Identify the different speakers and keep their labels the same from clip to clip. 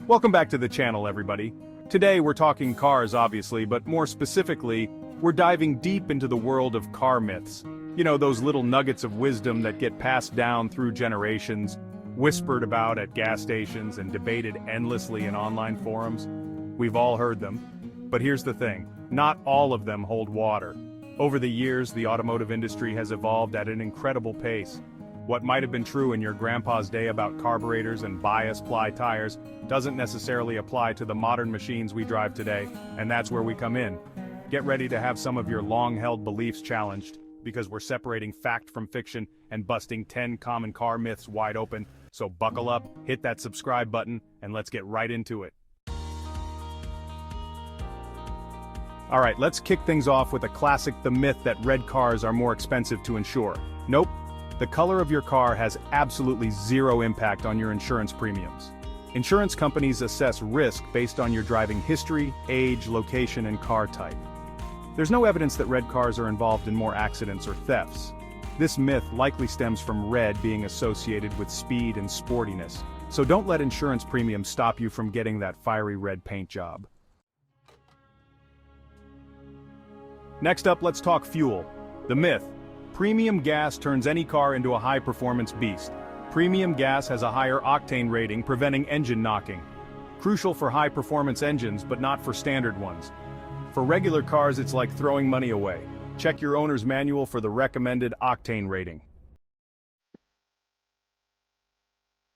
Speaker 1: Welcome back to the channel, everybody. Today we're talking cars, obviously, but more specifically, we're diving deep into the world of car myths. You know, those little nuggets of wisdom that get passed down through generations, whispered about at gas stations and debated endlessly in online forums. We've all heard them. But here's the thing, not all of them hold water. Over the years, the automotive industry has evolved at an incredible pace. What might have been true in your grandpa's day about carburetors and bias-ply tires doesn't necessarily apply to the modern machines we drive today, and that's where we come in. Get ready to have some of your long-held beliefs challenged, because we're separating fact from fiction and busting 10 common car myths wide open. So buckle up, hit that subscribe button, and let's get right into it. Alright, let's kick things off with a classic, the myth that red cars are more expensive to insure. Nope. The color of your car has absolutely zero impact on your insurance premiums. Insurance companies assess risk based on your driving history, age, location, and car type. There's no evidence that red cars are involved in more accidents or thefts. This myth likely stems from red being associated with speed and sportiness, so don't let insurance premiums stop you from getting that fiery red paint job. Next up, let's talk fuel. The myth. Premium gas turns any car into a high-performance beast. Premium gas has a higher octane rating, preventing engine knocking. Crucial for high-performance engines, but not for standard ones. For regular cars, it's like throwing money away. Check your owner's manual for the recommended octane rating.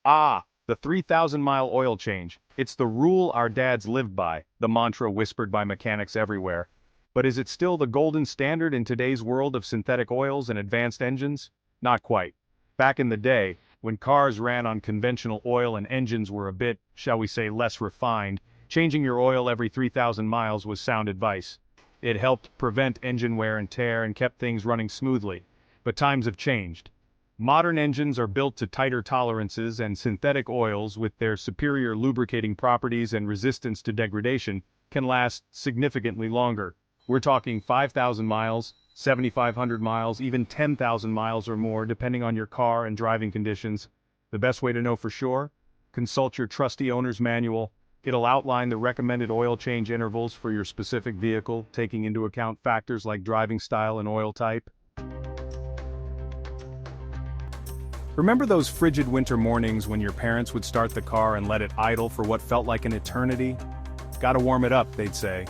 Speaker 1: The 3,000-mile oil change. It's the rule our dads lived by, the mantra whispered by mechanics everywhere. But is it still the golden standard in today's world of synthetic oils and advanced engines? Not quite. Back in the day, when cars ran on conventional oil and engines were a bit, shall we say, less refined, changing your oil every 3,000 miles was sound advice. It helped prevent engine wear and tear and kept things running smoothly. But times have changed. Modern engines are built to tighter tolerances, and synthetic oils, with their superior lubricating properties and resistance to degradation, can last significantly longer. We're talking 5,000 miles, 7,500 miles, even 10,000 miles or more, depending on your car and driving conditions. The best way to know for sure? Consult your trusty owner's manual. It'll outline the recommended oil change intervals for your specific vehicle, taking into account factors like driving style and oil type. Remember those frigid winter mornings when your parents would start the car and let it idle for what felt like an eternity? Gotta warm it up, they'd say.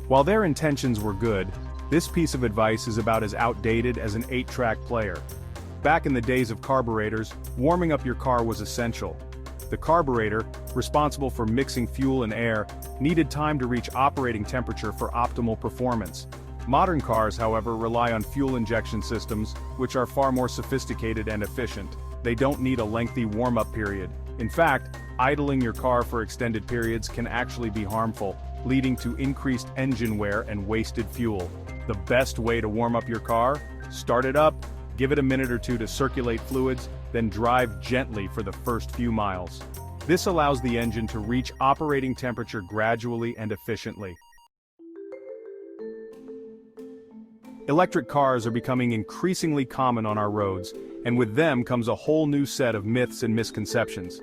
Speaker 1: While their intentions were good, this piece of advice is about as outdated as an 8-track player. Back in the days of carburetors, warming up your car was essential. The carburetor, responsible for mixing fuel and air, needed time to reach operating temperature for optimal performance. Modern cars, however, rely on fuel injection systems, which are far more sophisticated and efficient. They don't need a lengthy warm-up period. In fact, idling your car for extended periods can actually be harmful, leading to increased engine wear and wasted fuel. The best way to warm up your car? Start it up, give it a minute or two to circulate fluids, then drive gently for the first few miles. This allows the engine to reach operating temperature gradually and efficiently. Electric cars are becoming increasingly common on our roads, and with them comes a whole new set of myths and misconceptions.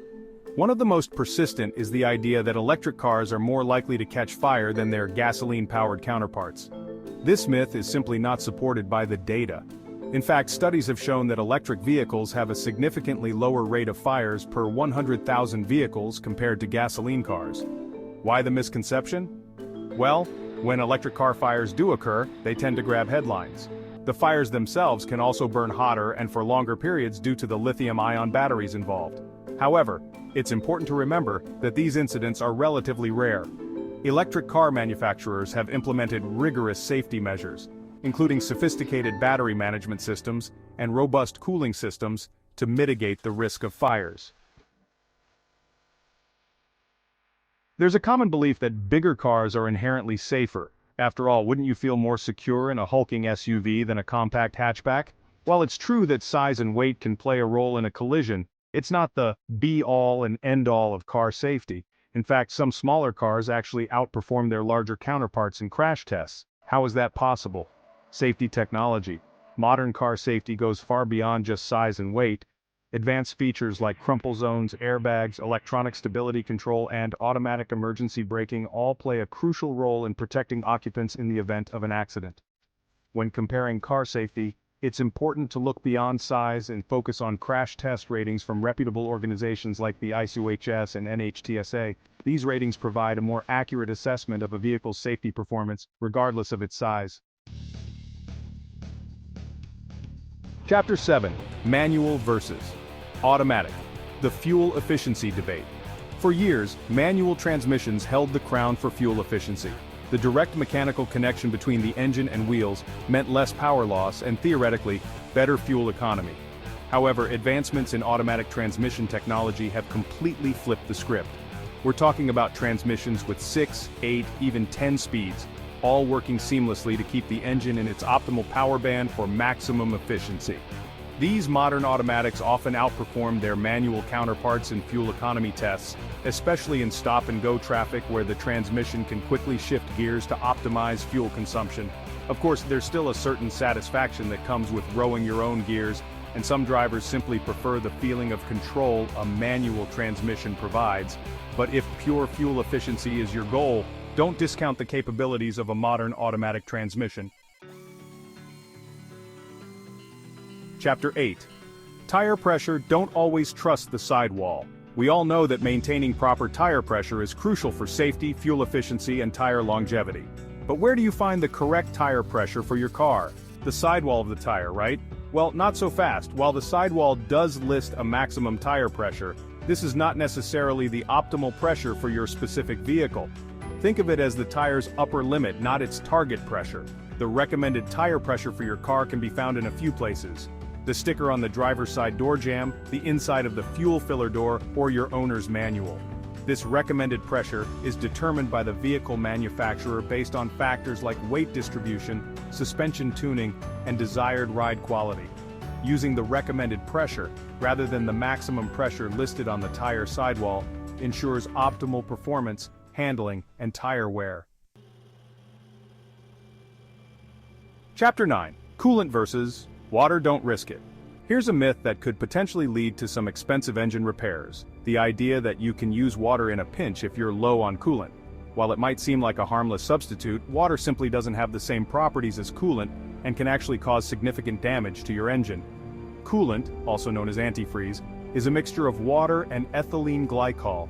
Speaker 1: One of the most persistent is the idea that electric cars are more likely to catch fire than their gasoline-powered counterparts. This myth is simply not supported by the data. In fact, studies have shown that electric vehicles have a significantly lower rate of fires per 100,000 vehicles compared to gasoline cars. Why the misconception? Well, when electric car fires do occur, they tend to grab headlines. The fires themselves can also burn hotter and for longer periods due to the lithium-ion batteries involved. However, it's important to remember that these incidents are relatively rare. Electric car manufacturers have implemented rigorous safety measures, including sophisticated battery management systems and robust cooling systems to mitigate the risk of fires. There's a common belief that bigger cars are inherently safer. After all, wouldn't you feel more secure in a hulking SUV than a compact hatchback? While it's true that size and weight can play a role in a collision, it's not the be-all and end-all of car safety. In fact, some smaller cars actually outperform their larger counterparts in crash tests. How is that possible? Safety technology. Modern car safety goes far beyond just size and weight. Advanced features like crumple zones, airbags, electronic stability control, and automatic emergency braking all play a crucial role in protecting occupants in the event of an accident. When comparing car safety, it's important to look beyond size and focus on crash test ratings from reputable organizations like the ICUHS and NHTSA. These ratings provide a more accurate assessment of a vehicle's safety performance, regardless of its size. Chapter 7. Manual versus Automatic. The fuel efficiency debate. For years, manual transmissions held the crown for fuel efficiency. The direct mechanical connection between the engine and wheels meant less power loss and, theoretically, better fuel economy. However, advancements in automatic transmission technology have completely flipped the script. We're talking about transmissions with 6, 8, even 10 speeds, all working seamlessly to keep the engine in its optimal power band for maximum efficiency. These modern automatics often outperform their manual counterparts in fuel economy tests, especially in stop-and-go traffic where the transmission can quickly shift gears to optimize fuel consumption. Of course, there's still a certain satisfaction that comes with rowing your own gears, and some drivers simply prefer the feeling of control a manual transmission provides. But if pure fuel efficiency is your goal, don't discount the capabilities of a modern automatic transmission. Chapter 8. Tire pressure. Don't always trust the sidewall. We all know that maintaining proper tire pressure is crucial for safety, fuel efficiency, and tire longevity. But where do you find the correct tire pressure for your car? The sidewall of the tire, right? Well, not so fast. While the sidewall does list a maximum tire pressure, this is not necessarily the optimal pressure for your specific vehicle. Think of it as the tire's upper limit, not its target pressure. The recommended tire pressure for your car can be found in a few places: the sticker on the driver's side door jamb, the inside of the fuel filler door, or your owner's manual. This recommended pressure is determined by the vehicle manufacturer based on factors like weight distribution, suspension tuning, and desired ride quality. Using the recommended pressure, rather than the maximum pressure listed on the tire sidewall, ensures optimal performance, handling, and tire wear. Chapter 9. Coolant versus water. Don't risk it. Here's a myth that could potentially lead to some expensive engine repairs: the idea that you can use water in a pinch if you're low on coolant. While it might seem like a harmless substitute, water simply doesn't have the same properties as coolant and can actually cause significant damage to your engine. Coolant, also known as antifreeze, is a mixture of water and ethylene glycol.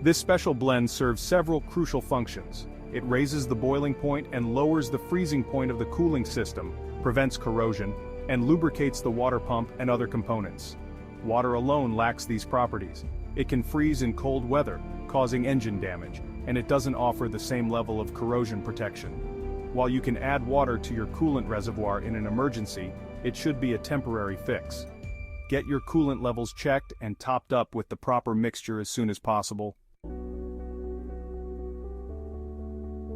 Speaker 1: This special blend serves several crucial functions. It raises the boiling point and lowers the freezing point of the cooling system, prevents corrosion, and lubricates the water pump and other components. Water alone lacks these properties. It can freeze in cold weather, causing engine damage, and it doesn't offer the same level of corrosion protection. While you can add water to your coolant reservoir in an emergency, it should be a temporary fix. Get your coolant levels checked and topped up with the proper mixture as soon as possible.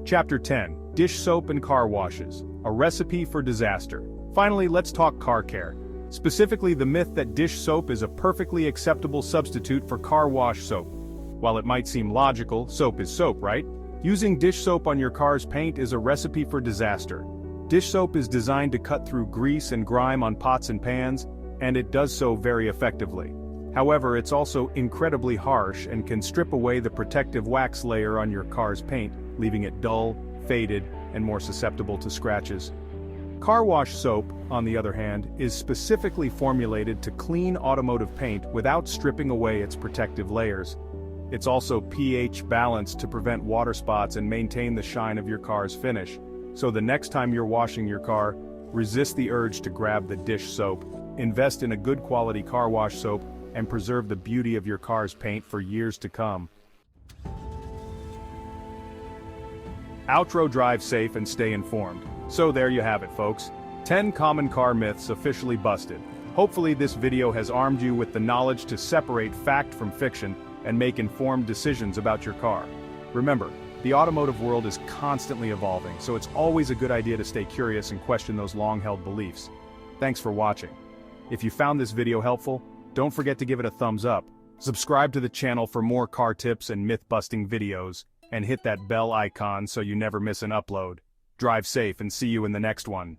Speaker 1: Chapter 10. Dish soap and car washes. A recipe for disaster. Finally, let's talk car care. Specifically, the myth that dish soap is a perfectly acceptable substitute for car wash soap. While it might seem logical, soap is soap, right? Using dish soap on your car's paint is a recipe for disaster. Dish soap is designed to cut through grease and grime on pots and pans, and it does so very effectively. However, it's also incredibly harsh and can strip away the protective wax layer on your car's paint, leaving it dull, faded, and more susceptible to scratches. Car wash soap, on the other hand, is specifically formulated to clean automotive paint without stripping away its protective layers. It's also pH balanced to prevent water spots and maintain the shine of your car's finish. So the next time you're washing your car, resist the urge to grab the dish soap. Invest in a good quality car wash soap and preserve the beauty of your car's paint for years to come. Outro. Drive safe and stay informed. So there you have it, folks. 10 common car myths officially busted. Hopefully this video has armed you with the knowledge to separate fact from fiction and make informed decisions about your car. Remember, the automotive world is constantly evolving, so it's always a good idea to stay curious and question those long-held beliefs. Thanks for watching. If you found this video helpful, don't forget to give it a thumbs up, subscribe to the channel for more car tips and myth-busting videos, and hit that bell icon so you never miss an upload. Drive safe and see you in the next one.